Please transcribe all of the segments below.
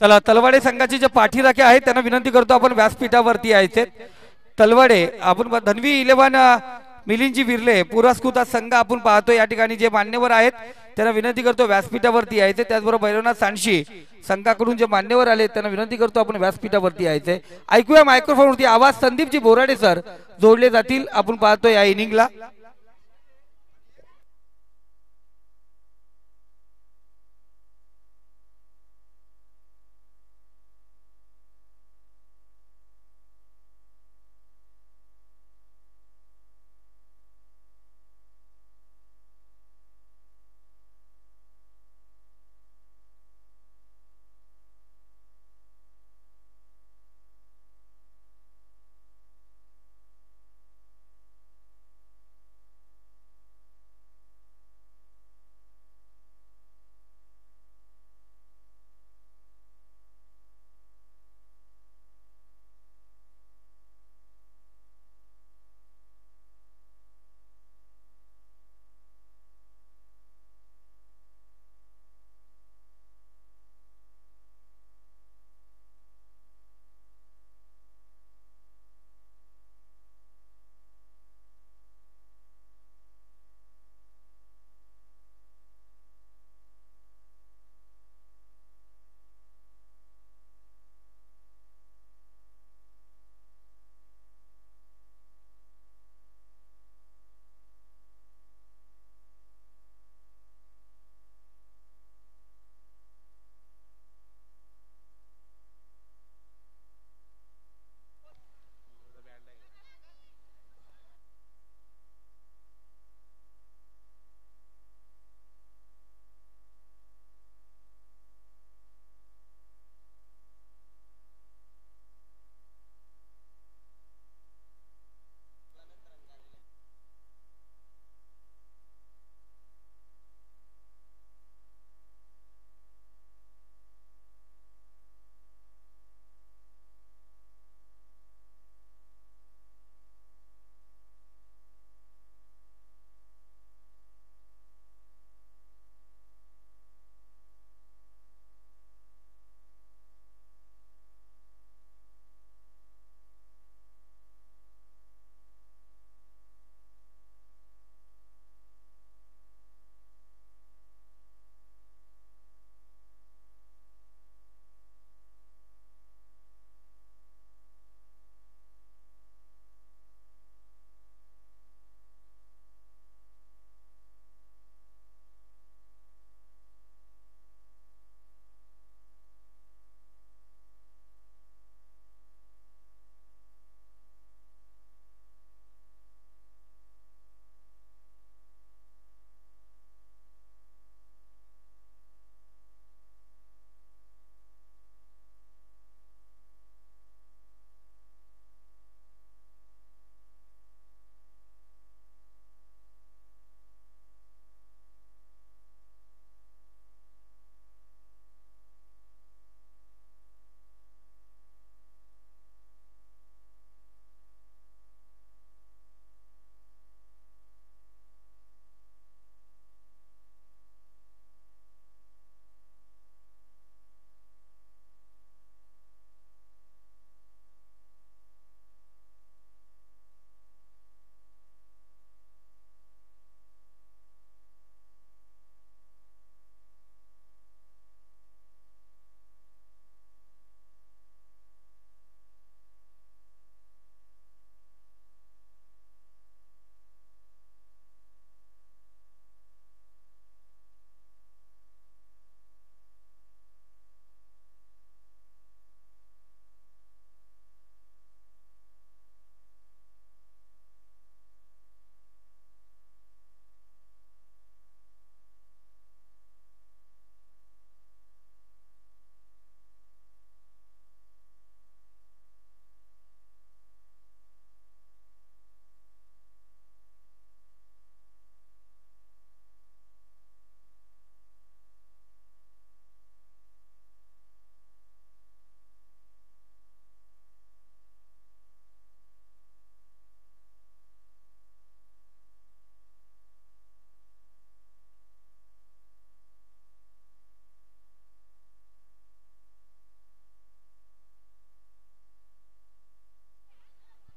चला तलवाडे संघाचे जे पाठीराखे आहेत त्यांना विनंती करतो आपण व्यासपीठावरती यायचे। तलवाडे आपण धनवी 11 मिलिंदजी विरले पुरस्कृत संघ आपण पाहतो या ठिकाणी जे मान्यवर आहेत त्यांना विनंती करतो व्यासपीठावरती यायचे। त्याचबरोबर भैरवनाथ सांडशी संघाकडून जे मान्यवर आले त्यांना विनंती करतो आपण व्यासपीठावरती यायचे। ऐकूया मायक्रोफोनवरती आवाज संदीपजी बोराडे सर जोडले जातील आपण पाहतो या इनिंगला।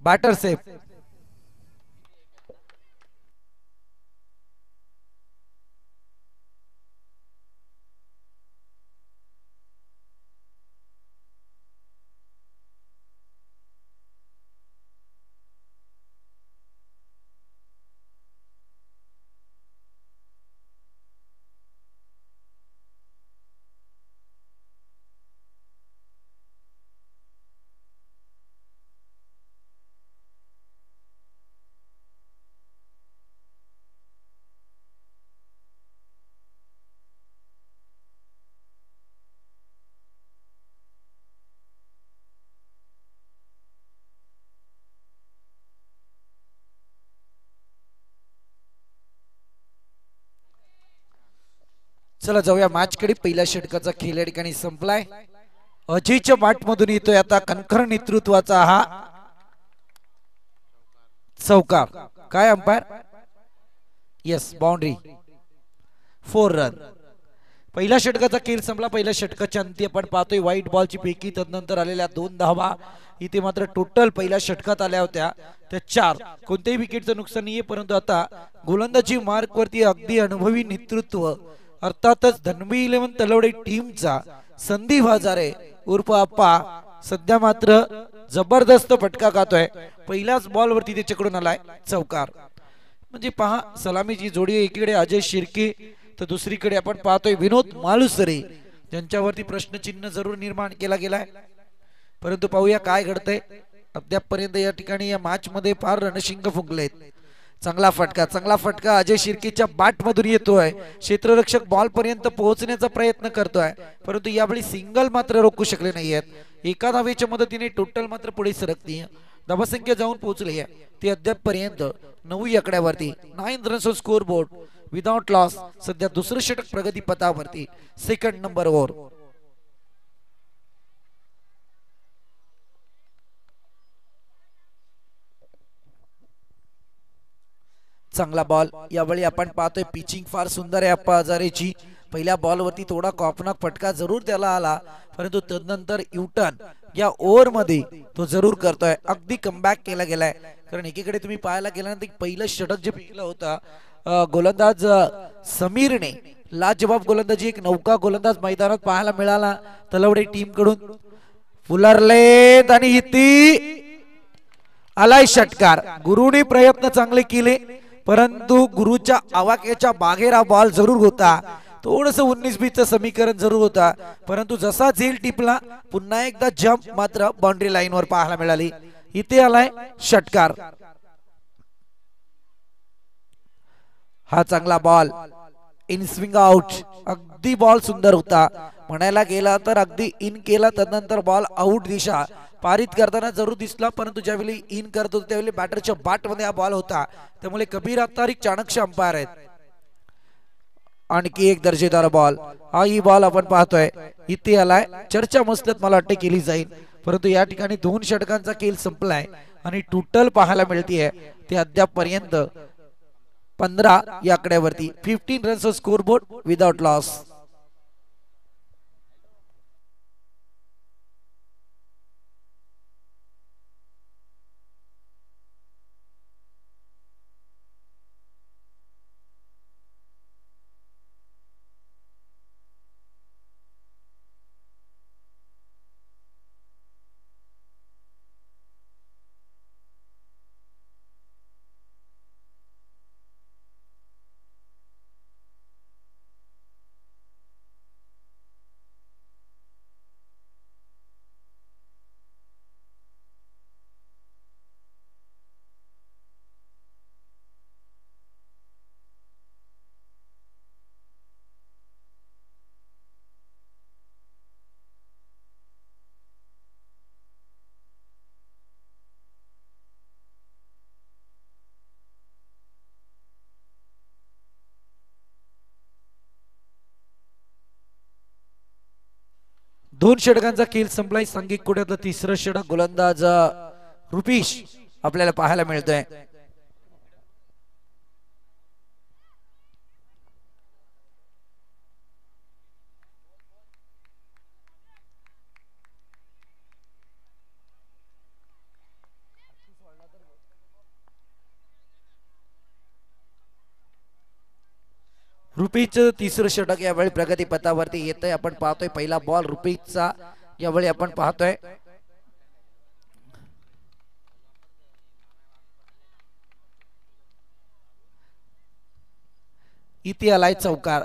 Batter safe. चला जाऊया मॅच कडे. पहिल्या षटकाचा खेळ या ठिकाणी संपलाय. अजयच्या बाट मधून येतोय आता कणखर नेतृत्वाचा हा चौकार. काय अंपायर? Yes, boundary, 4 run. पहिल्या षटकाचा खेळ संपला. पहिल्या षटकाच्या अंती आपण पाहतोय व्हाईट बॉलची पैकी तदनंतर आलेल्या 2 धावा इथे मात्र टोटल पहिल्या षटकात आल्या होत्या त्या 4. कोणत्याही विकेटचं नुकसान नाहीये, परंतु आता गोलंदाजी मार्क वरती अगदी अनुभवी नेतृत्व अर्थातच धनवी 11 तलवडे टीमचा संदीप हजारे उर्फ आप्पा सध्या मात्र जबरदस्त फटका खातोय. पहिल्याच बॉल वरती त्याच्याकडून आलाय चौकार. म्हणजे पहा, सलामीची जोडी एकीकडे अजय शिर्के तर दुसरीकडे आपण पाहतोय विनोद मालुसरे, ज्यांच्यावरती प्रश्नचिन्ह जरूर निर्माण केला गेलाय. परंतु पाहूया काय घडतंय. अद्यापपर्यंत या ठिकाणी या मॅच मध्ये फार रणशिंग फुंकलेत. चांगला फटका अजय शिर्केच्या बॅट मधून येतोय. क्षेत्ररक्षक बॉल पर्यंत पोहोचण्याचा प्रयत्न करतोय, परंतु यावेळी सिंगल मात्र रोखू शकले नाहीयेत. एका धावेच्या मदतीने टोटल मात्र पुढे सरकती धावसंख्या जाऊन पोहोचली आहे ती अद्यापपर्यंत 9 आकड्यावरती. 9 runs score board without loss. सध्या दुसरं षटक प्रगती पथावरती, सेकंड नंबर ओव्हर. चांगला बॉल. यावेळी आपण पाहतोय पिचिंग फार सुंदर आहे अप्पा हजारेची. पहिल्या बॉल वरती थोडा कॉपनाक फटका जरूर त्याला आला, परंतु तदनंतर युटर्न या ओव्हर मध्ये तो जरूर करतोय. अगदी कमबॅक केला गेलाय. कारण एकीकडे तुम्ही पाहायला गेल्यानंतर पहिलं षटक जे फेकलं होतं गोलंदाज समीरने, लाजवाब गोलंदाजी, एक नौका गोलंदाज मैदानात पाहायला मिळाला तलवडे टीम कडून. फुलरलेत आणि इथे आलाय षटकार. गुरुने प्रयत्न चांगले केले, परंतु गुरुच्या आवाक्याच्या बाहेर हा बॉल जरूर होता. थोडस 19-20 समीकरण जरूर होता, परंतु जसा झेल टिपला पुन्हा एकदा जंप मात्र बाउंड्री लाईन वर पाहायला मिळाली. इथे आलाय षटकार. हा चांगला बॉल, इन स्विंग आउट. अगदी बॉल सुंदर होता. म्हणायला गेला तर अगदी इन केला, तदनंतर बॉल आउट दिशा पारित करताना जरूर दिसला, परंतु ज्यावेळी इन करत होता त्यावेळी बॅटरच्या बाट मध्ये हा बॉल होता. त्यामुळे कबीर अत्तार चाणक्य अंपायर आहेत. आणखी एक दर्जेदार बॉल. हा ही बॉल आपण पाहतोय इथे आलाय. चर्चा मसलत मला वाटते केली जाईल, परंतु या ठिकाणी 2 षटकांचा खेळ संपलाय आणि टोटल पाहायला मिळतीये ते अद्यापपर्यंत 15 या आकड्यावरती. 15 runs score board without loss. दोन षटकांचा खेळ संपलाय. सांघिक कुड्यातलं तिसरं षटक गोलंदाज रुपीश आपल्याला पाहायला मिळतोय. रुपीचं तिसरं षटक यावेळी प्रगती पथावरती येतंय. आपण पाहतोय पहिला बॉल रुपीचा यावेळी आपण पाहतोय. इथे आलाय चौकार.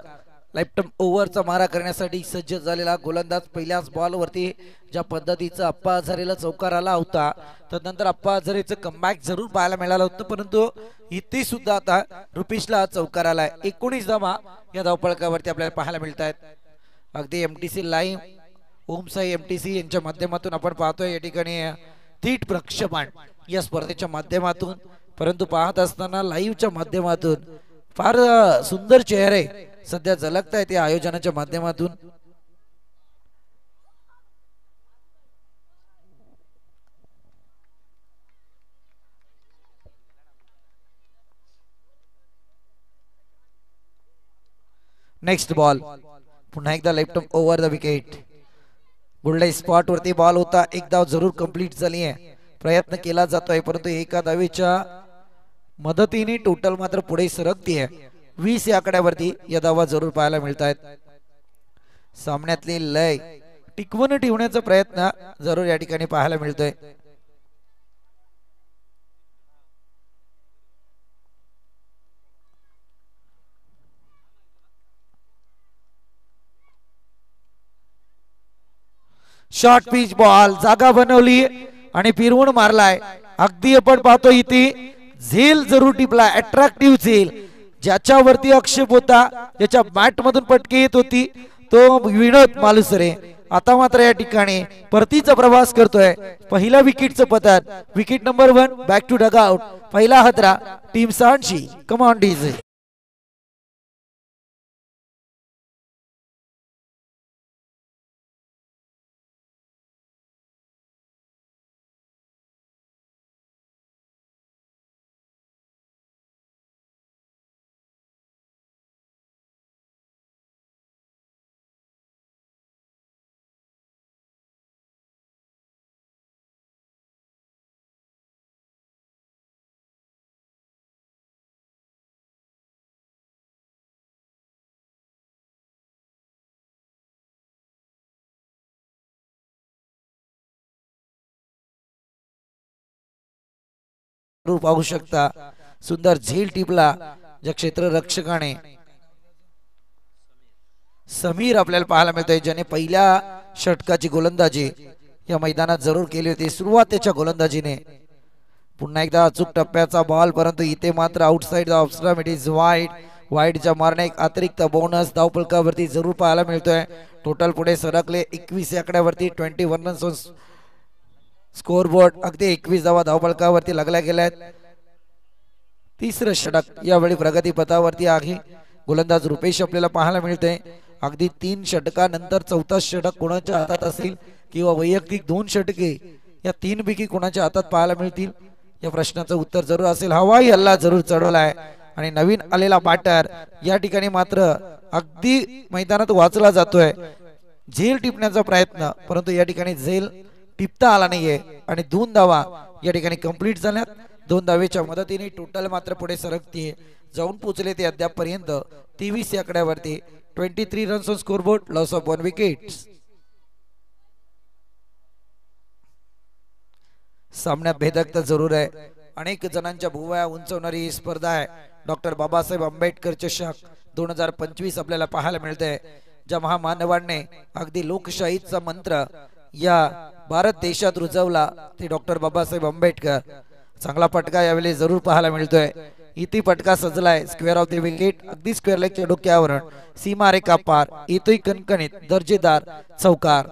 लेफ्ट ओव्हरचा मारा करण्यासाठी सज्ज झालेला गोलंदाज पहिल्याच बॉलवरती ज्या पद्धतीचा अप्पा हजारेला चौकार आला होता, त्यानंतर अप्पा हजारेचं कमबॅक जरूर पाहायला मिळालं होतं, परंतु इथे सुद्धा आता रुपीशला चौकार आलाय. 19 धावा या धावपळकावरती आपल्याला पाहायला मिळत आहेत. अगदी एमटीसी लाईव्ह ओमसाई एमटीसी यांच्या माध्यमातून आपण पाहतोय या ठिकाणी थेट प्रक्षेपण या स्पर्धेच्या माध्यमातून, परंतु पाहत असताना लाईव्हच्या माध्यमातून फार सुंदर चेहरे सध्या झलकत आहेत या आयोजनाच्या माध्यमातून. नेक्स्ट बॉल पुन्हा एकदा लेफ्ट ओव्हर द विकेट. गुल्डे स्पॉट वरती बॉल होता. एक धाव जरूर कंप्लीट झाली आहे. प्रयत्न केला जातोय, परंतु एका धावेच्या मदतीने टोटल मात्र पुढे सरकतीये. 20 या आकड्यावरती या धावा जरूर पाहायला मिळत आहेत. सामन्यातली लय टिकवून ठेवण्याचा प्रयत्न जरूर या ठिकाणी पाहायला मिळतोय. शॉर्ट पिच बॉल जागा बनवली आणि फिरवून मारलाय. अगदी आपण पाहतो इथे झेल जरूर टिपला. अट्रॅक्टिव्ह झेल ज्याच्यावरती आक्षेप होता, ज्याच्या बॅट मधून पटके येत होती, तो विनोद मालुसरे आता मात्र या ठिकाणी परतीचा प्रवास करतोय. पहिला विकेटचं पतन. Wicket number 1 back to dugout. पहिला हतरा टीम 60. Come on DJ. पाहू शकता सुंदर झेल टिपला ज्या क्षेत्ररक्षकाने समीर आपल्याला पाहायला मिळतोय, ज्याने पहिल्या षटकाची गोलंदाजी या मैदानात जरूर केली होती. सुरुवातीच्या गोलंदाजीने पुन्हा एकदा अचूक टप्प्याचा बॉल, परंतु इथे मात्र outside the off stump. It is wide. वाईडच्या मारणे एक अतिरिक्त बोनस धावपळकावरती जरूर पाहायला मिळतोय. टोटल पुढे सरकले 21 आकड्यावरती. 21 रन्स स्कोर बोर्ड. अगदी 21 धावा धावपळकावरती लागल्या गेल्यात. तिसरं षटक यावेळी प्रगती पथावरती आहे. गोलंदाज रुपेश आपल्याला पाहायला मिळते. अगदी 3 षटकानंतर चौथा षटक कोणाच्या हातात असेल किंवा वैयक्तिक 2 षटके या 3 पैकी कोणाच्या हातात पाहायला मिळतील या प्रश्नाचं उत्तर जरूर असेल. हवाई हल्ला जरूर चढवलाय आणि नवीन आलेला बॅटर या ठिकाणी मात्र अगदी मैदानात वाचला जातोय. झेल टिपण्याचा प्रयत्न, परंतु या ठिकाणी झेल टिपता आला नाहीये आणि 2 धावा या ठिकाणी कंप्लीट झाल्यात. 2 धावेच्या मदतीने टोटल मात्र पुढे सरकते. जाऊन पोहोचले ते अद्याप पर्यंत 23 आकड्यावरती. 23 runs on scoreboard. Loss of 1 wicket. सामन्यात भेदक तर जरूर आहे. अनेक जणांच्या भुवया उंचवणारी ही स्पर्धा आहे. डॉक्टर बाबासाहेब आंबेडकर चषक 2025 आपल्याला पाहायला मिळते. ज्या महामानवांनी अगदी लोकशाहीचा मंत्र या भारत देशात रुजवला ते डॉक्टर बाबासाहेब आंबेडकर. चांगला पटका यावेळी जरूर पाहायला मिळतोय. इथे पटका सजलाय स्क्वेअर ऑफ द विकेट. अगदी स्क्वेअर लेगच्या डोक्यावरून सीमारेखा पार. येतोय कणकणीत दर्जेदार चौकार.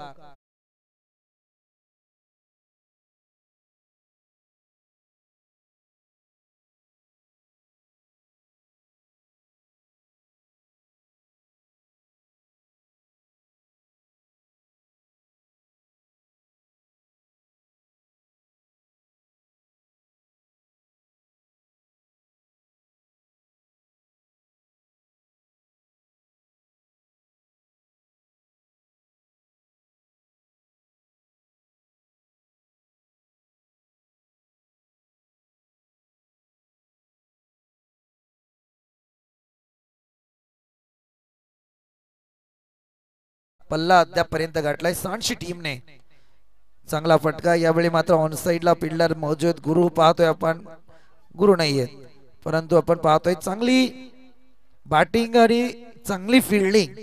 पल्ला अद्यापर्यंत गाठलाय सांडशी टीमने. चांगला फटका. यावेळी मात्र ऑन साइडला फिल्डर मौजूद. गुरु पाहतोय आपण, गुरु नाहीये परंतु आपण पाहतोय चांगली बॅटिंग आणि चांगली फिल्डिंग,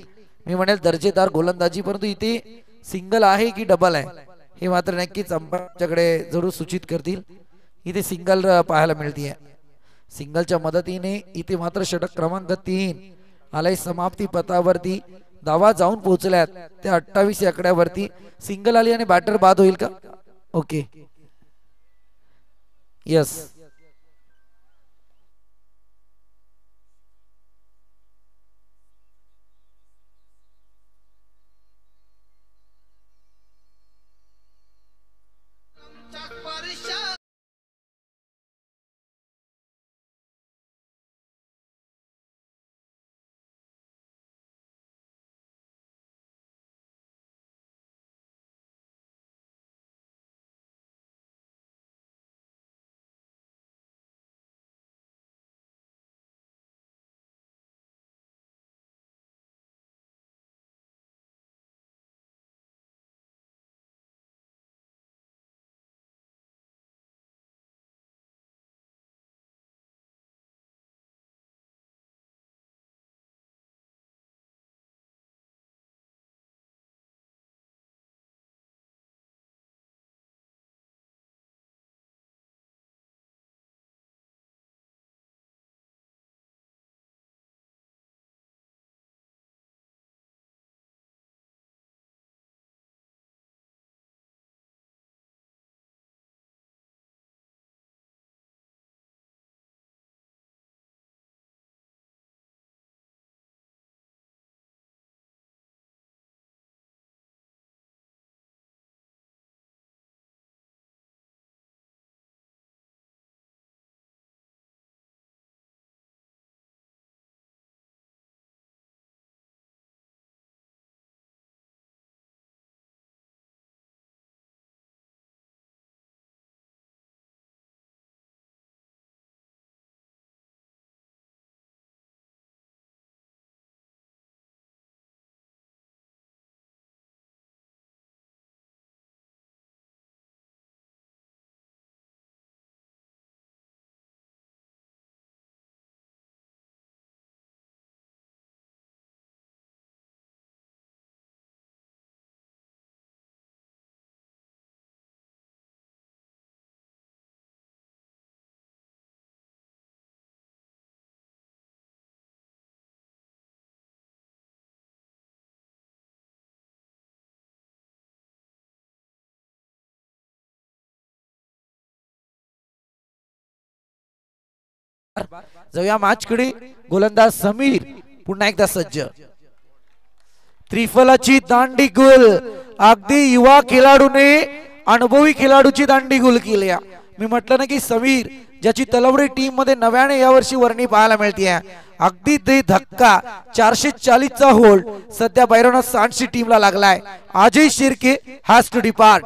मी म्हणेल दर्जेदार गोलंदाजी. परंतु इथे सिंगल आहे की डबल आहे हे मात्र नक्कीच अंपायरच्याकडे जरूर सूचित करतील. इथे सिंगल पाहायला मिळते. सिंगलच्या मदतीने इथे मात्र षटक क्रमांक 3 आलाय समाप्ती पथावरती. धावा जाऊन पोहोचल्यात त्या 28 आकड्यावरती. सिंगल आली आणि बॅटर बाद होईल का? Okay, yes. जाऊया मॅचकडे. गोलंदाज समीर पुन्हा एकदा सज्ज. त्रिफलाची दांडी गुल. अगदी युवा खेळाडूने अनुभवी खेळाडूची दांडी गुल केली. मी म्हटलं ना की समीर ज्याची तलवडी टीम मध्ये नव्याने यावर्षी वर्णी पाहायला मिळते. अगदी ते धक्का 440 चा होल्ड सध्या बैरवनाथ सांडशी टीमला लागलाय. Ajay Shirke has to depart.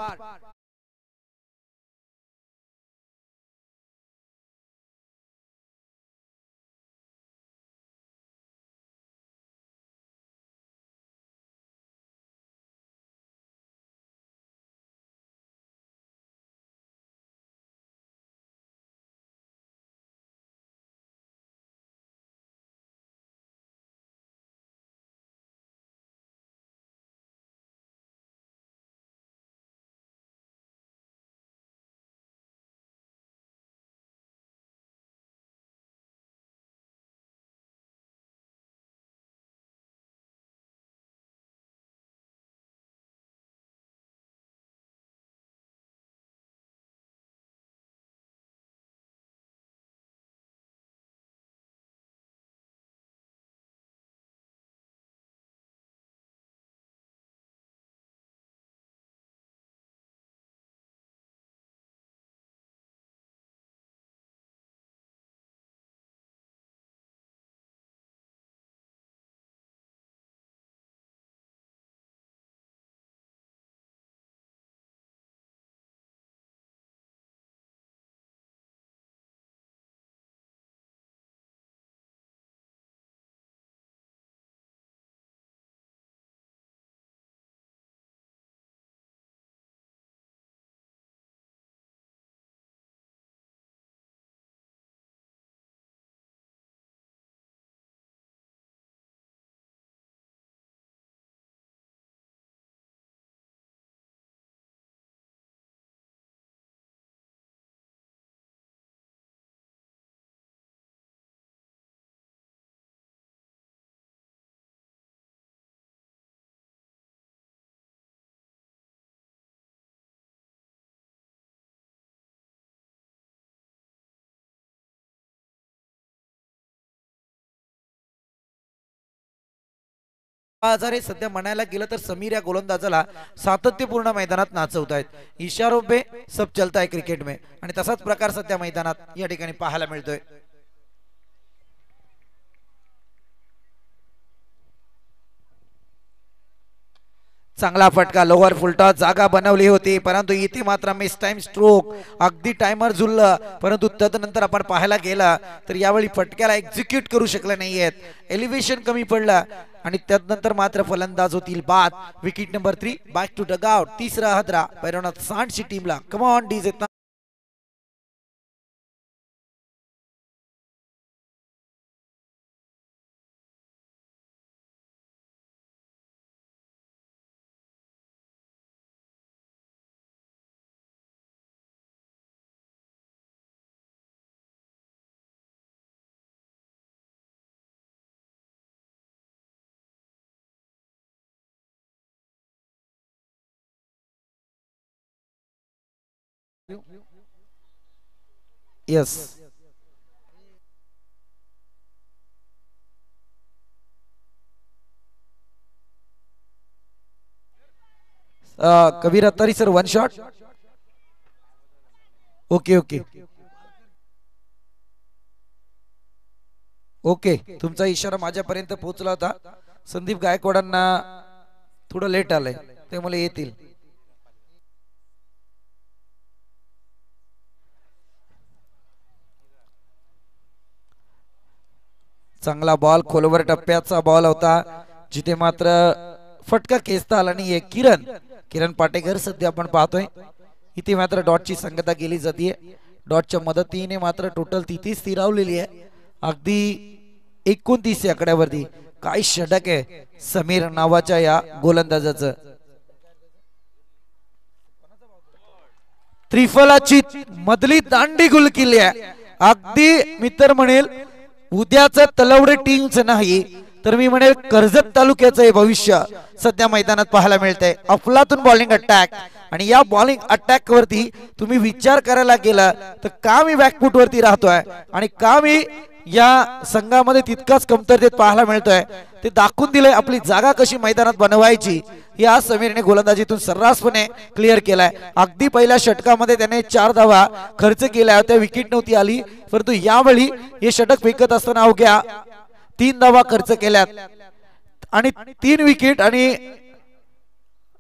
आजारे सध्या म्हणायला गेलं तर समीर या गोलंदाजाला सातत्यपूर्ण मैदानात नाचवत आहेत. इशारों पे सब चलता है क्रिकेट में आणि तसाच प्रकार सध्या मैदानात या ठिकाणी पाहायला मिळतोय. चांगला फटका लोअर फुलटॉस जागा बनवली होती परंतु इथे मात्र मिस टाइम स्ट्रोक अगदी टायमर झुललं परंतु तदनंतर आपण पाहायला गेला तर यावेळी फटक्याला एक्झिक्यूट करू शकले नाहीयेत. एलिव्हेशन कमी पडलं आणि त्यानंतर मात्र फलंदाज होतील बाद. Wicket number 3 back to dugout. तिसरा हदरा पैरवनाथ सांडची टीमला. Come on DJ. Yes Kabir Attari sir one shot. Okay okay okay तुमचा इशारा माझ्यापर्यंत पोहोचला होता. संदीप गायकवाडांना थोडं लेट आलंय त्यामुळे येतील. चांगला बॉल खोलवर टप्प्याचा बॉल होता जिथे मात्र फटका खेचता आला नाहीये. किरण पाटेकर सध्या आपण पाहतोय इथे मात्र डॉटची संगता केली जाते. डॉटच्या मदतीने मात्र टोटल तिथे स्थिरावलेली आहे अगदी 29 आकड्यावरती. काय षटक आहे समीर नावाच्या या गोलंदाजाचं. त्रिफलाची मधली दांडी गुल केली आहे. अगदी मित्र म्हणेल उद्याच तलवडे टीमच नाही तर मी म्हणेल कर्जत तालुक्याचं हे भविष्य सध्या मैदानात पाहायला मिळतंय. अफलातून बॉलिंग अटॅक आणि या बॉलिंग अटॅक वरती तुम्ही विचार करायला गेला तर का मी बॅकफूट वरती राहतोय आणि का मी या संघामध्ये तितकाच कमतरतेत पाहायला मिळतोय ते दाखवून दिलंय. आपली जागा कशी मैदानात बनवायची या समीरने गोलंदाजीतून सर्रासपणे क्लिअर केलाय. अगदी पहिल्या षटकामध्ये त्याने 4 धावा खर्च केल्या होत्या. विकेट नव्हती आली परंतु यावेळी हे षटक फेकत असताना अवघ्या 3 धावा खर्च केल्यात आणि 3 विकेट आणि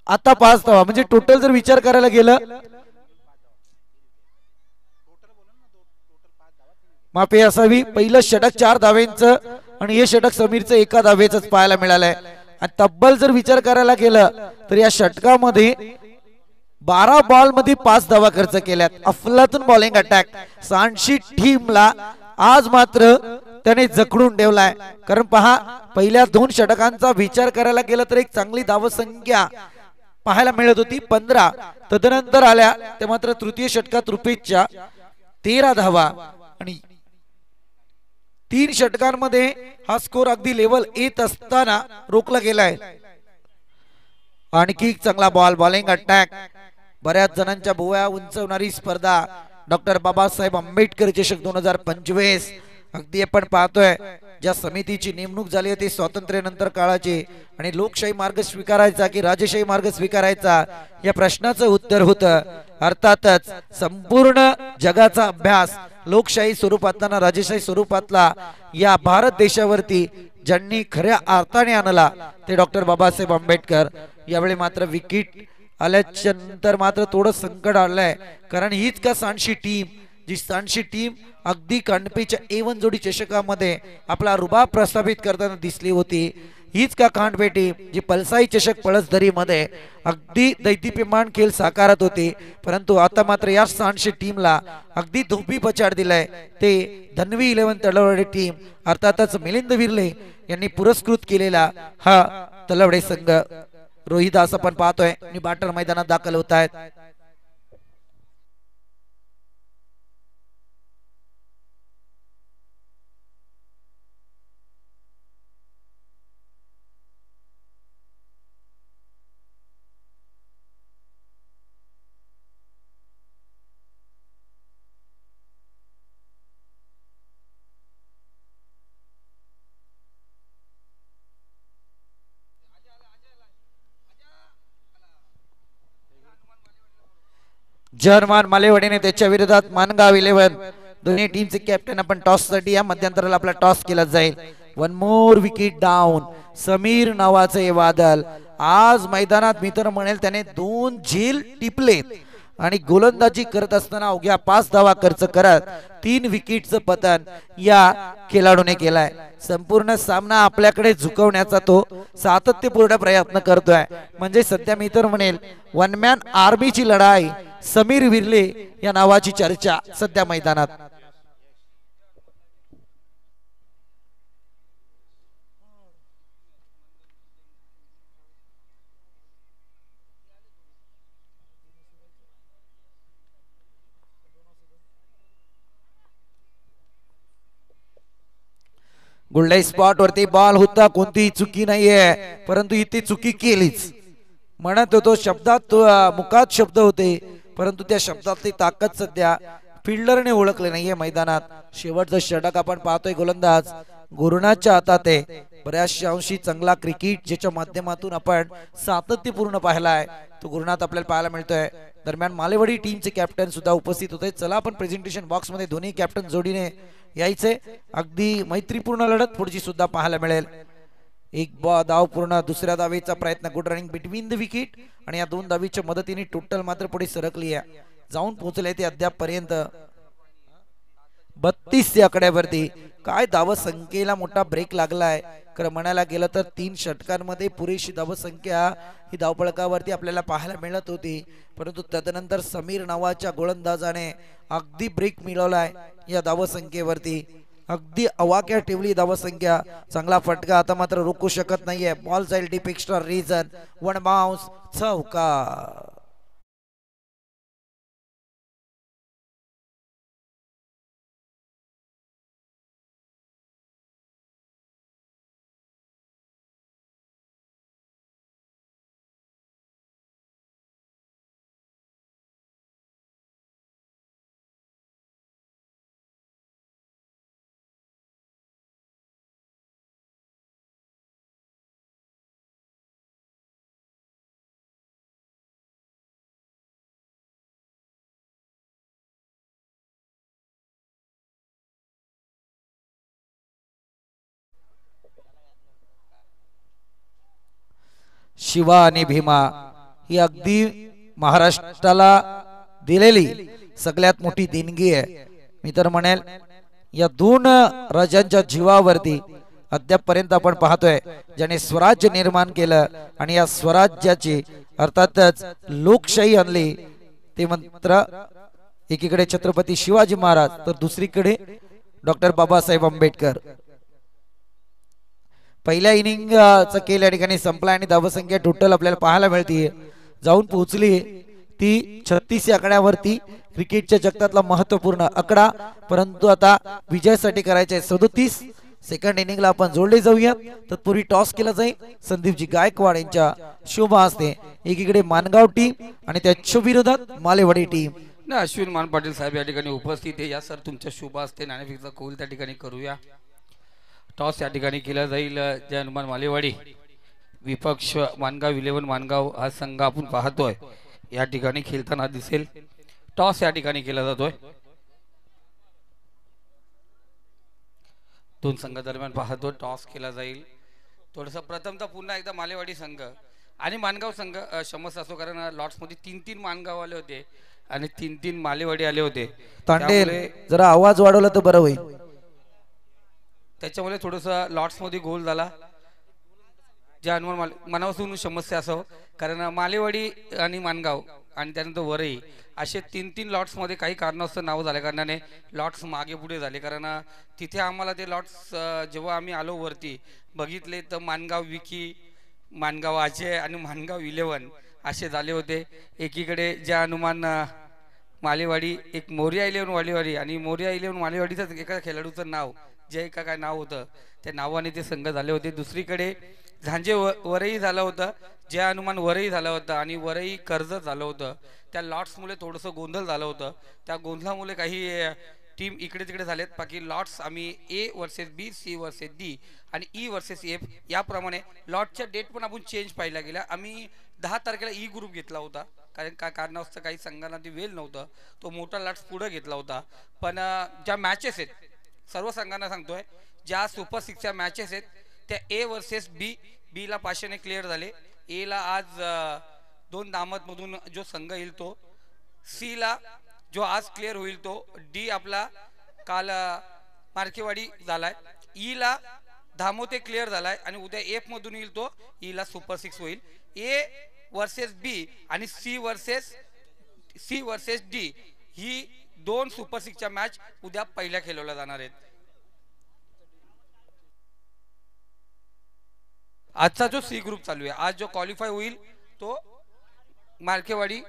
आता 5 धावा म्हणजे टोटल जर विचार करायला गेलं माफी असावी. पहिलं षटक 4 धावेंचं आणि हे षटक समीरचं 1 धावेच पाहायला मिळालंय. आणि तब्बल जर विचार करायला गेलं तर या षटकामध्ये 12 बॉल मध्ये 5 धावा खर्च केल्यात. अफलातून बॉलिंग अटॅक सांडशी टीमला आज मात्र त्याने जखडून ठेवलाय. कारण पहा पहिल्या 2 षटकांचा विचार करायला गेला तर एक चांगली धावसंख्या पाहायला मिळत होती 15. तदनंतर आल्या ते मात्र तृतीय षटकात रुपेशच्या 13 धावा आणि 3 षटकांमध्ये हा स्कोर अगदी लेवल येत असताना रोखला गेलाय. आणखी चांगला बॉल बॉलिंग अटॅक. बऱ्याच जणांच्या भुवया उंचवणारी स्पर्धा डॉक्टर बाबासाहेब आंबेडकर चषक 2025 अगदी आपण पाहतोय ज्या समितीची नेमणूक झाली होती स्वातंत्र्यानंतर काळाची आणि लोकशाही मार्ग स्वीकारायचा की राजशाही मार्ग स्वीकारायचा या प्रश्नाचं उत्तर होतं. अर्थातच संपूर्ण जगाचा अभ्यास लोकशाही स्वरूपातला राजशाही स्वरूपातला या भारत देशावरती ज्यांनी खऱ्या अर्थाने आणला ते डॉक्टर बाबासाहेब आंबेडकर. यावेळी मात्र विकेट आल्याच्या नंतर मात्र थोडं संकट आलंय कारण हीच का सांडशी टीम जी सांडशी टीम अगदी कांडपेच्या A1 जोडी चषकामध्ये आपला रुबाब प्रस्थापित करताना दिसली होती. हीच का कांडपे टीम जी पलसाई चषक पळसधरी मध्ये अगदी दैदिप्यमान खेळ साकारत होती परंतु आता मात्र या सांडशी टीमला अगदी धोपी पछाड दिलाय ते धनवी 11 तलवडे टीम. अर्थातच मिलिंद विर्ले यांनी पुरस्कृत केलेला हा तलवडे संघ. रोहिदास आपण पाहतोय आणि बॅटर मैदानात दाखल होत आहेत. जर्मन मालेवाडीने त्याच्या विरोधात मानगाव 11 दोन्ही टीमचे कॅप्टन आपण टॉस साठी या मध्यंतराला आपला टॉस केला जाईल. One more wicket down. Sameer नावाचे वादळ आज मैदानात मी तर म्हणेल त्याने 2 झेल टिपलेत आणि गोलंदाजी करत असताना अवघ्या 5 धावा खर्च करत 3 विकेटचं पतन या खेळाडूने केलाय. संपूर्ण सामना आपल्याकडे झुकवण्याचा तो सातत्यपूर्ण प्रयत्न करतोय. म्हणजे सध्या मी तर म्हणेल वन मॅन आर्मीची लढाई समीर विर्ले या नावाची चर्चा सध्या मैदानात. गुल्डे स्पॉट वरती बॉल होता, कोणतीही चुकी नाहीये, परंतु इथे चुकी केलीच. म्हणत होतो शब्दात मुखात शब्द होते, परंतु त्या शब्दातली ताकद सध्या फिल्डरने ओळखले नाहीये मैदानात. शेवटचं षटक आपण पाहतोय गोलंदाज गुरुनाथच्या हातात आहे. बऱ्याचशा अंशी चांगला क्रिकेट ज्याच्या माध्यमातून आपण सातत्यपूर्ण पाहिलाय तो गुरुनाथ आपल्याला पाहायला मिळतोय. दरम्यान मालेवाडी टीमचे कॅप्टन सुद्धा उपस्थित होते. चला आपण प्रेझेंटेशन बॉक्स मध्ये दोन्ही कॅप्टन जोडीने यायचे. अगदी मैत्रीपूर्ण लढत पुढची सुद्धा पाहायला मिळेल. एक धाव पूर्ण, दुसऱ्या धावेचा प्रयत्न, good running between the wicket आणि या 2 धावीच्या मदतीने टोटल मात्र पुढे सरकली आहे. जाऊन पोहोचले ते अद्याप पर्यंत 32 या आकड्यावरती. काय धावसंख्येला मोठा ब्रेक लागलाय. खरं म्हणायला गेलं तर 3 षटकांमध्ये पुरेशी धावसंख्या ही धावफलकावरती आपल्याला पाहायला मिळत होती, परंतु तदनंतर समीर नावाच्या गोलंदाजाने अगदी ब्रेक मिळवलाय या धावसंख्येवरती. अगदी अवाक्या ठेवली धावसंख्या. चांगला फटका, आता मात्र रोखू शकत नाहीये. बॉल जाईल डीप एक्स्ट्रा रिजन, 1 बाउन्स, चौकार. शिवा आणि भीमा ही अगदी महाराष्ट्राला दिलेली सगळ्यात मोठी देणगी आहे. मी तर म्हणेल या 2 राजांच्या जीवावरती अद्यापपर्यंत आपण पाहतोय ज्याने स्वराज्य निर्माण केलं आणि या स्वराज्याची अर्थातच लोकशाही आणली. ते मात्र एकीकडे छत्रपती शिवाजी महाराज तर दुसरीकडे डॉक्टर बाबासाहेब आंबेडकर. पहिल्या इनिंगचा खेळ या ठिकाणी संपला आणि धावसंख्या टोटल आपल्याला पाहायला मिळते जाऊन पोहोचली ती 36 या आकड्यावरती. क्रिकेटच्या जगतातला महत्वपूर्ण आकडा, परंतु आता विजयासाठी करायचे 37. सेकंड इनिंगला आपण जोडले जाऊया. तत्पूर्वी टॉस केला जाईल संदीपजी गायकवाड यांच्या शुभ हस्ते. एकीकडे मानगाव टीम आणि त्याच्या विरोधात मालेवाडी टीम. अश्विन मान पाटील साहेब या ठिकाणी उपस्थित आहे. या सर तुमच्या शुभ हस्ते नाणेफेकचा कौल त्या ठिकाणी करूया. टॉस या ठिकाणी केला जाईल. जय हनुमान मालेवाडी विपक्ष मानगाव 11 मानगाव हा संघ आपण पाहतोय या ठिकाणी खेळताना दिसेल. टॉस या ठिकाणी केला जातोय. 2 संघादरम्यान पाहतो टॉस केला जाईल. थोडस प्रथमतः पुन्हा एकदा मालेवाडी संघ आणि मानगाव संघ क्षमस्व असो, कारण लॉट्स मध्ये 3-3 मानगाव आले होते आणि 3-3 मालेवाडी आले होते. तांडेल जरा आवाज वाढवला तर बरं होईल. त्याच्यामुळे थोडस लॉट्स मध्ये गोल झाला. ज्या हनुमान मनापासून समस्या असो, कारण मालेवाडी आणि मानगाव आणि त्यानंतर वरई असे 3-3 लॉट्स मध्ये काही कारणास्तव नाव झाल्या कारणाने लॉट्स मागे पुढे झाले. कारण तिथे आम्हाला ते लॉट्स जेव्हा आम्ही आलो वरती बघितले तर मानगाव विकी, मानगाव अजय आणि मानगाव 11 असे झाले होते. एकीकडे ज्या हनुमान मालेवाडी, एक मोरिया 11 मालेवाडी आणि मोरिया 11 मालेवाडीचं एका खेळाडूचं नाव जय का काय नाव होतं, त्या नावाने ते संघ झाले होते. दुसरीकडे झांजे वरई झालं होतं, जय हनुमान वरई झालं होतं आणि वरई कर्जत झालं होतं. त्या लॉट्समुळे थोडंसं गोंधळ झालं होतं. त्या गोंधळामुळे काही टीम इकडे तिकडे झालेत. बाकी लॉट्स आम्ही A versus B, C versus D आणि ई वर्सेस एफ याप्रमाणे लॉटच्या डेट पण आपण चेंज पाहिला गेला. आम्ही 10 तारखेला ई ग्रुप घेतला होता, कारण काय कारणास्तव काही संघांना ती वेल नव्हतं, तो मोठा लाट्स पुढे घेतला होता. पण ज्या मॅचेस आहेत सर्व संघांना सांगतोय, ज्या सुपर 6च्या मॅचेस आहेत त्या ए वर्सेस बी ला 500ने क्लिअर झाले. ए ला आज 2 दामतमधून जो संघ येईल तो, सी ला जो आज क्लिअर होईल तो, डी आपला काल मार्केवाडी झालाय, ई ला धामोते क्लिअर झालाय आणि उद्या एफ मधून येईल तो ई ला सुपर 6 होईल. ए वर्सेस बी आणि सी वर्सेस डी ही 2 सुपर 6च्या मॅच उद्या पहिल्या खेळवल्या जाणार आहेत. आजचा जो सी ग्रुप चालू आहे, आज जो क्वालिफाय होईल तो मार्केवाडी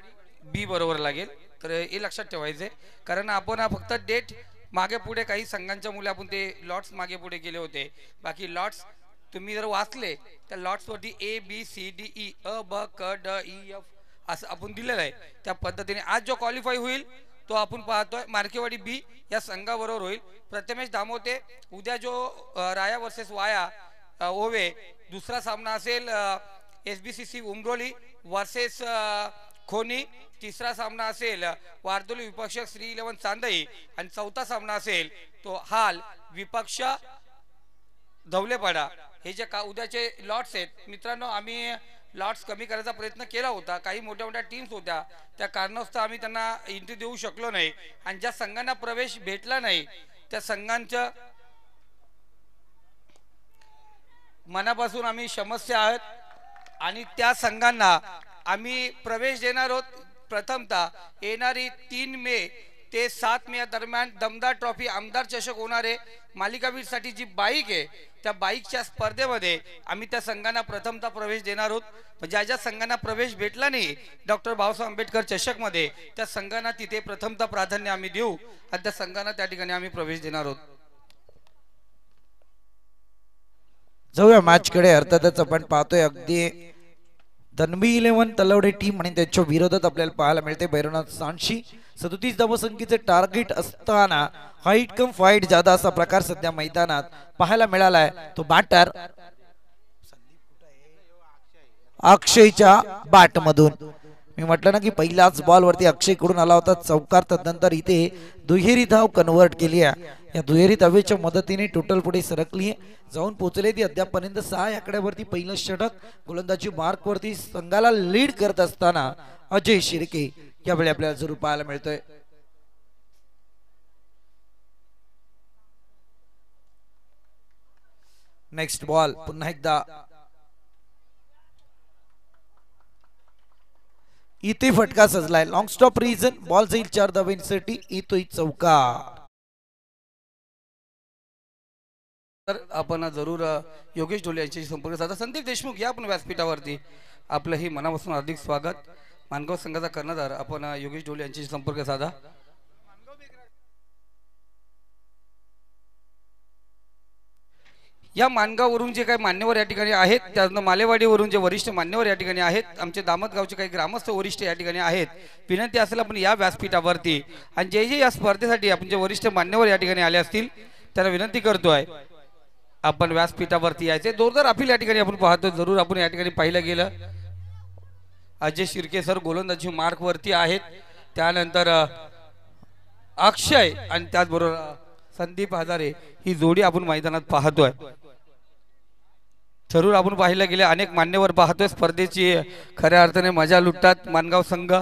बी बरोबर लागेल. तर हे लक्षात ठेवायचे, कारण आपण फक्त डेट मागे पुढे काही संघांच्या मुले आपण ते लॉट्स मागे पुढे गेले होते. बाकी लॉट्स तुम्ही जर वाचले तर लॉट्स वरती A B C D E अ ब क ड ई एफ असं आपण दिलेलं आहे. त्या पद्धतीने आज जो क्वालिफाय होईल तो आपण पाहतोय मार्केवाडी बी या संघाबरोबर होईल. प्रथमेश दामोते उद्या जो राया वर्सेस वाया ओवे दुसरा सामना असेल SBCC उमरोली वर्सेस खोनी, तिसरा सामना असेल वारदोली विपक्ष श्री 11 चांदई आणि चौथा सामना असेल तो हाल विपक्ष धवलेपाडा. हे जे उद्याचे लॉट्स आहेत मित्रांनो, आम्ही लॉट्स कमी करायचा प्रयत्न केला होता. काही मोठ्या मोठ्या टीम्स होत्या, त्या कारणास्तव आम्ही त्यांना एंट्री देऊ शकलो नाही आणि ज्या संघांना प्रवेश भेटला नाही त्या संघांच्या मनापासून आम्ही क्षमस्व आहोत आणि त्या संघांना आम्ही प्रवेश देणार आहोत. प्रथमतः येणारी 3 मे ते 7 मे दरम्यान दमदार ट्रॉफी आमदार चषक होणार आहे. मालिकावीरसाठी जी बाईक आहे त्या बाईकच्या स्पर्धेमध्ये आम्ही त्या संघांना प्रथमतः प्रवेश देणार आहोत. ज्या ज्या संघांना प्रवेश भेटला नाही डॉक्टर बाबासाहेब आंबेडकर चषकमध्ये त्या संघांना तिथे प्रथमतः प्राधान्य आम्ही देऊ आणि त्या संघांना त्या ठिकाणी आम्ही प्रवेश देणार आहोत. जाऊया मॅचकडे. अर्थातच आपण पाहतोय अगदी धनवी 11 तलवडे टीम आणि त्यांच्या विरोधात आपल्याला पाहायला मिळते भैरवनाथ सांशी 37 धावसंख्येचे टार्गेट असताना हाईट कम फाईट जादा असा प्रकार सध्या मैदानात पाहायला मिळालाय. तो बॅटर अक्षयच्या बॅट मधून मी म्हटलं ना की पहिल्याच बॉल वरती अक्षय कडून आला होता चौकार. तदनंतर इथे दुहेरी धाव कन्वर्ट केली आहे. या दुहेरी धावेच्या मदतीने टोटल पुढे सरकली जाऊन पोहोचले ती अद्यापपर्यंत 6 आकड्यावरती पहिलं षटक. गोलंदाजी मार्क वरती संघाला लीड करत असताना अजय शिर्के यावेळी आपल्याला जरूर पाहायला मिळतोय. नेक्स्ट बॉल पुन्हा एकदा इथे फटका सजलाय. लॉंग स्टॉप रिझन बॉल जाईल 4 धावांसाठी. येतोय चौकार. तर आपण जरूर योगेश ढोले यांच्याशी संपर्क साधा. संदीप देशमुख या आपण व्यासपीठावरती आपलंही मनापासून हार्दिक स्वागत. मानगाव संघाचा कर्णधार आपण योगेश ढोले यांच्याशी संपर्क साधा. या मानगाववरून जे काही मान्यवर या ठिकाणी आहेत, त्यानंतर मालेवाडीवरून जे वरिष्ठ मान्यवर या ठिकाणी आहेत, आमचे दामतगावचे काही ग्रामस्थ वरिष्ठ या ठिकाणी आहेत. विनंती असेल आपण या व्यासपीठावरती आणि जे जे या स्पर्धेसाठी आपण जे वरिष्ठ मान्यवर या ठिकाणी आले असतील त्यांना विनंती करतोय आपण व्यासपीठावरती यायचे. जोरदार अपील या ठिकाणी आपण पाहतो. जरूर आपण या ठिकाणी पाहिलं गेलं अजय शिर्के सर गोलंदाजी मार्क वरती आहेत. त्यानंतर अक्षय आणि त्याचबरोबर संदीप हजारे ही जोडी आपण मैदानात पाहतोय. जरूर आपण पाहिलं गेले अनेक मान्यवर पाहतोय. स्पर्धेची खऱ्या अर्थाने मजा लुटतात. मानगाव संघ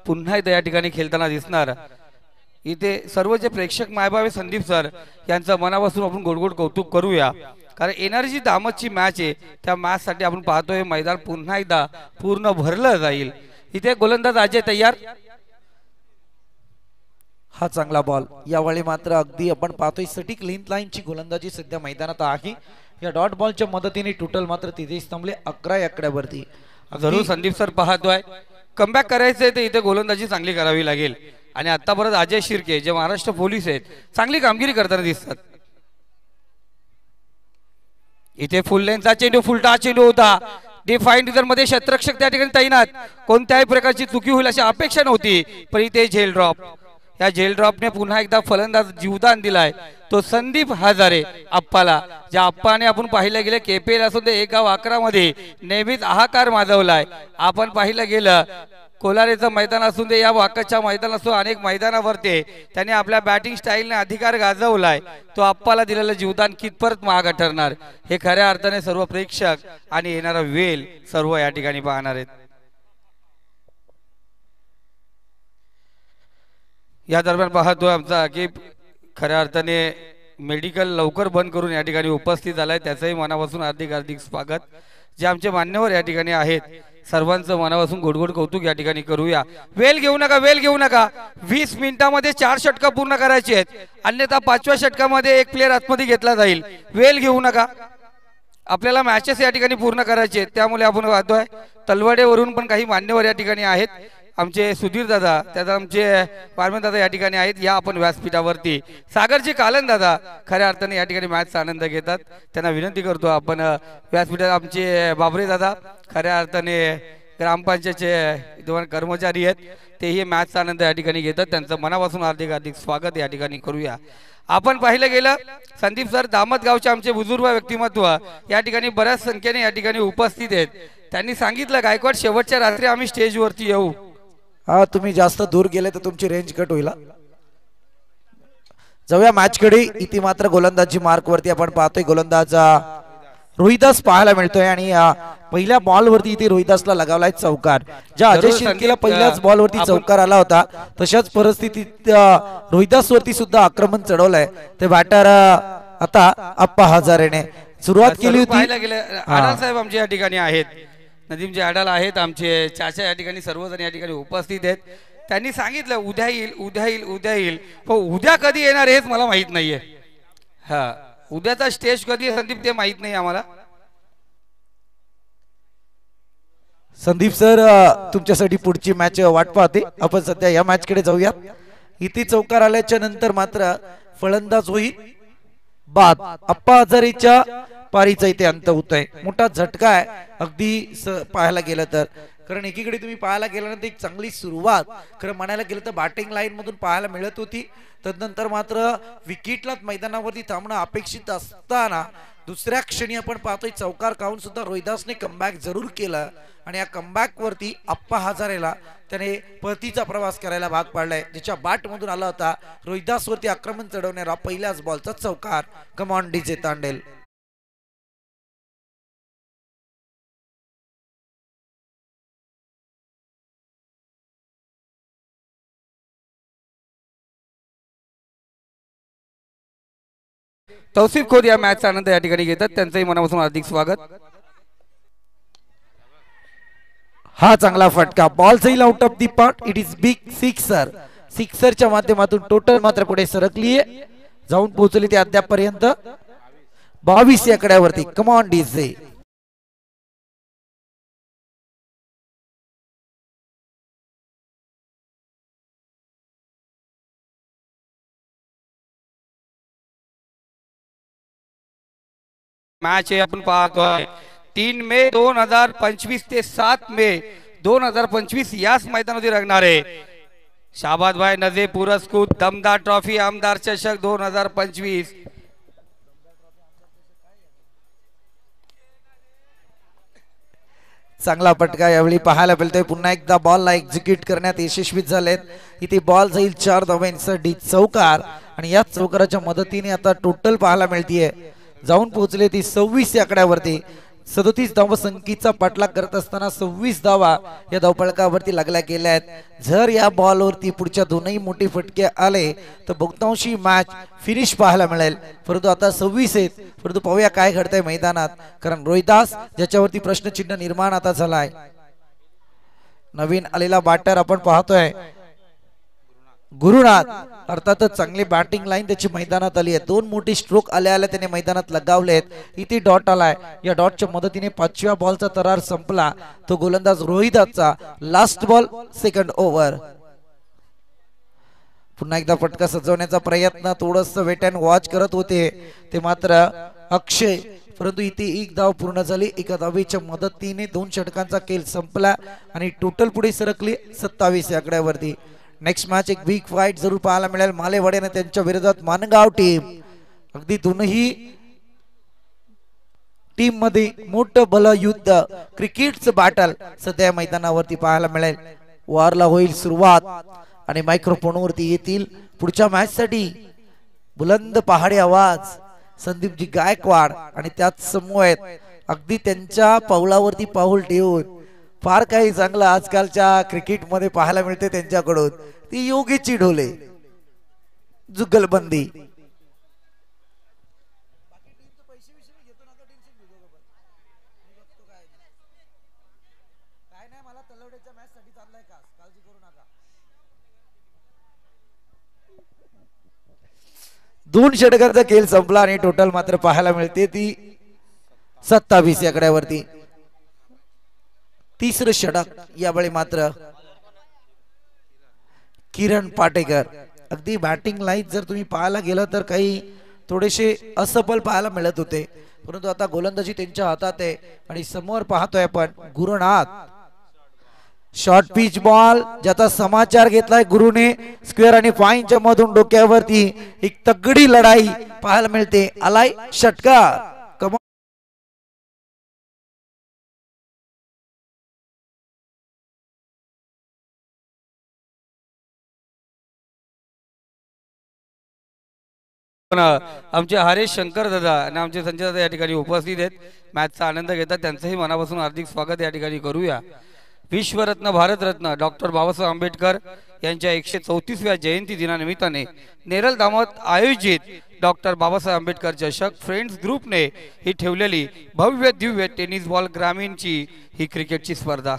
पुन्हा एकदा या ठिकाणी खेळताना दिसणार. इथे सर्व जे प्रेक्षक मायबावे संदीप सर यांचं मनापासून आपण गोडगोड कौतुक करूया. कारण येणारी जी दामतची मॅच आहे त्या मॅच साठी आपण पाहतोय मैदान पुन्हा एकदा पूर्ण भरलं जाईल. इथे गोलंदाज अजय तयार. हा चांगला बॉल. यावेळी मात्र अगदी आपण पाहतोय सटीक लेंथ लाईनची गोलंदाजी सध्या मैदानात आहे. या डॉट बॉलच्या मदतीने टोटल मात्र तिथेच थांबले 11 आकड्यावरती. जरूर संदीप सर पाहतोय कमबॅक करायचंय तर इथे गोलंदाजी चांगली करावी लागेल. आणि आतापर्यंत अजय शिर्के जे महाराष्ट्र पोलीस आहेत चांगली कामगिरी करताना दिसतात. इथे फुल लेनचा चेंडू फुलटा चेंडू होता. डिफाईन रिझन मध्ये क्षेत्ररक्षक त्या ठिकाणी तैनात. कोणत्याही प्रकारची चुकी होईल अशी अपेक्षा नव्हती, पण इथे झेल ड्रॉप. या झेल ड्रॉपने पुन्हा एकदा फलंदाज जीवदान दिलाय तो संदीप हजारे आप्पाला. ज्या आप्पाने आपण पाहिलं गेलं KPL असून ते 1 गाव 11 मध्ये नेहमीच हाहाकार माजवलाय. आपण पाहिलं गेलं कोलारेचं मैदान असून दे या वाकच्या मैदान असो अनेक मैदानावरती त्यांनी आपल्या बॅटिंग स्टाईलने अधिकार गाजवलाय तो आप्पाला दिलेलं जीवदान कितपत महाग ठरणार हे खऱ्या अर्थाने सर्व प्रेक्षक आणि येणारा वेल सर्व या ठिकाणी पाहणार आहेत। या दरम्यान पाहतोय आमचा की खऱ्या अर्थाने मेडिकल लवकर बंद करून या ठिकाणी उपस्थित झालाय त्याचंही मनापासून हार्दिक हार्दिक स्वागत। जे आमचे मान्यवर या ठिकाणी आहेत सर्वांचं मनापासून गोडगोड कौतुक या ठिकाणी करूया। वेल घेऊ नका 20 मिनिटांमध्ये 4 षटकं पूर्ण करायची आहेत अन्यथा 5व्या षटकामध्ये एक प्लेयर आतमध्ये घेतला जाईल। वेल घेऊ नका आपल्याला मॅचेस या ठिकाणी पूर्ण करायचे आहेत त्यामुळे आपण पाहतोय तलवाडेवरून पण काही मान्यवर या ठिकाणी आहेत आमचे सुधीर दादा त्याचा आमचे पारमेन दादा या ठिकाणी आहेत या आपण व्यासपीठावरती सागरजी कालन दादा खऱ्या अर्थाने या ठिकाणी मॅचचा आनंद घेतात त्यांना विनंती करतो आपण व्यासपीठात आमचे बाबरे दादा खऱ्या अर्थाने ग्रामपंचायतचे दोन कर्मचारी आहेत तेही मॅचचा आनंद या ठिकाणी घेतात त्यांचं मनापासून हार्दिक हार्दिक स्वागत या ठिकाणी करूया। आपण पाहिलं गेलं संदीप सर दामतगावचे आमचे बुजुर्ग व्यक्तिमत्व या ठिकाणी बऱ्याच संख्येने या ठिकाणी उपस्थित आहेत त्यांनी सांगितलं गायकवाड शेवटच्या रात्री आम्ही स्टेजवरती येऊ। हा तुम्ही जास्त दूर गेले तर तुमची रेंज कट होईल। जाऊया मॅच कडे इथे मात्र गोलंदाजी मार्क वरती आपण पाहतोय गोलंदाज रोहिदास पाहायला मिळतोय आणि पहिल्या बॉल वरती इथे रोहिदासला लगावलाय चौकार। ज्या अजय शिर्केला पहिल्याच बॉल वरती चौकार आला होता तशाच परिस्थितीत रोहिदास वरती सुद्धा आक्रमण चढवलंय ते बॅटर आता अप्पा हजारेने सुरुवात केली होती। पाहायला गेलं आनंद साहेब आमचे या ठिकाणी आहेत नदीमचे आडाल आहेत आमचे चाचा या ठिकाणी सर्वजण या ठिकाणी उपस्थित आहेत त्यांनी सांगितलं उद्या येईल पण उद्या कधी येणार हेच मला माहित नाहीये। हा उद्याचा स्टेज कधी आहे संदीप ते माहित नाही आम्हाला। संदीप सर तुमच्यासाठी पुढची मॅच वाट पाहते आपण सध्या या मॅच कडे जाऊया। इथे चौकार आल्याच्या नंतर मात्र फलंदाज होईल बाद अप्पा हजारेच्या पारीचा इथे अंत होतोय मोठा झटका आहे अगदी पाहायला गेलं तर कारण एकीकडे तुम्ही पाहायला गेल्यानंतर एक चांगली सुरुवात खरं म्हणायला गेलं तर बॅटिंग लाईन मधून पाहायला मिळत होती तदनंतर मात्र विकेटलाच मैदानावरती थांबणं अपेक्षित असताना दुसऱ्या क्षणी आपण पाहतोय चौकार खाऊन सुद्धा रोहिदासने कमबॅक जरूर केलं आणि या कमबॅक वरती अप्पा हजारेला त्याने परतीचा प्रवास करायला भाग पाडलाय ज्याच्या बॅट मधून आला होता रोहिदास वरती आक्रमण चढवणारा पहिल्याच बॉलचा चौकार। कम ऑन डीजे तांडेल। तौसिफ खोत या मॅचचा आनंद या ठिकाणी घेतात त्यांचंही मनापासून हार्दिक स्वागत। हा चांगला फटका बॉल जाईल out of the pot it is big सिक्सरच्या माध्यमातून टोटल मात्र पुढे सरकली जाऊन पोहोचली ते अद्यापर्यंत 22 या आकड्यावरती। Come on DJ. मॅच आपण पाहतोय 3 मे 2025 ते 7 मे 2025 याच मैदानामध्ये रंगणार आहे शाबाद भाई नजे पुरस्कृत दमदार ट्रॉफी आमदार चषक 2025। चांगला फटका यावेळी पाहायला मिळतोय पुन्हा एकदा बॉलला एक्झिक्यूट करण्यात यशस्वी झालेत इथे बॉल जाईल 4 धावांसाठी चौकार आणि या चौकाराच्या मदतीने आता टोटल पाहायला मिळतीये जाऊन पोहोचले ती 26 या आकड्यावरती 37 धावसंख्येचा पाठलाग करत असताना 26 धावा या धावफलकावरती लागल्या गेल्या आहेत। जर या बॉलवरती पुढच्या दोनही मोठे फटके आले तर बहुतांशी मॅच फिनिश पाहायला मिळेल परंतु आता 26 आहेत परंतु पाहूया काय घडतंय मैदानात कारण रोहिदास ज्याच्यावरती प्रश्नचिन्ह निर्माण आता झालाय नवीन आलेला बॅटर आपण पाहतोय गुरुनाथ अर्थातच चांगली बॅटिंग लाईन त्याची मैदानात आली आहे 2 मोठी स्ट्रोक आल्या त्याने मैदानात लगावलेत इथे डॉट आलाय या डॉटच्या मदतीने 5व्या बॉलचा तरार संपला तो गोलंदाज रोहिदासचा लास्ट बॉल सेकंड ओव्हर। पुन्हा एकदा फटका सजवण्याचा प्रयत्न थोडस वेट अँड वॉच करत होते ते मात्र अक्षय परंतु इथे एक धाव पूर्ण झाली एका धावेच्या मदतीने 2 षटकांचा खेळ संपला आणि टोटल पुढे सरकली 27 या आकड्यावरती। नेक्स्ट मॅच एक बिग फाइट जरूर पाहायला मिळेल मालेवाड्याने त्यांच्या विरोधात मानगाव टीम अगदी दोनही टीम मध्ये मोठं भलं युद्ध क्रिकेटचं बॅटल सध्या मैदानावरती पाहायला मिळेल। वारला होईल सुरुवात आणि मायक्रोफोनवरती येतील पुढच्या मॅच साठी बुलंद पहाडी आवाज संदीपजी गायकवाड आणि त्यात समूह अगदी त्यांच्या पावलावरती पाऊल ठेवून फार काही चांगलं आजकालच्या क्रिकेट मध्ये पाहायला मिळते त्यांच्याकडून ती योगीची ढोले जुगलबंदी दोन षटकांचा खेळ संपला आणि टोटल मात्र पाहायला मिळते ती 27 या कड्यावरती तिसरं षटक यावेळी मात्र किरण पाटेकर अगदी बॅटिंग लाईन जर तुम्ही पाहायला गेलं तर काही थोडेसे असफल पाहायला मिळत होते परंतु आता गोलंदाजी त्यांच्या हातात आहे आणि समोर पाहतोय आपण गुरुनाथ शॉर्ट पिच बॉल ज्याचा समाचार घेतलाय गुरुने स्क्वेअर आणि फाईनच्या मधून डोक्यावरती एक तगडी लढाई पाहायला मिळते आलाय षटकार आमचे हरेश शंकर दादा आणि आमचे संजय दादा या ठिकाणी उपस्थित आहेत मॅचचा आनंद घेतात त्यांचंही मनापासून हार्दिक स्वागत या ठिकाणी करूया विश्वरत्न भारतरत्न डॉक्टर बाबासाहेब आंबेडकर यांच्या 134व्या जयंती दिनानिमित्ताने नेरल धामात आयोजित डॉक्टर बाबासाहेब आंबेडकर चषक फ्रेंड्स ग्रुपने ही ठेवलेली भव्य दिव्य टेनिस बॉल ग्रामीणची ही क्रिकेटची स्पर्धा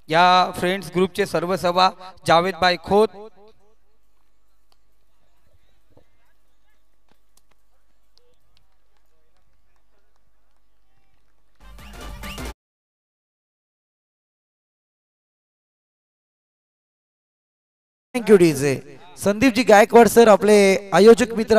या फ्रेंड्स ग्रुपचे सर्व सभा जावेदबाई Khot thank you DJ Sandeepji Gaikwad sir आपले आयोजक मित्र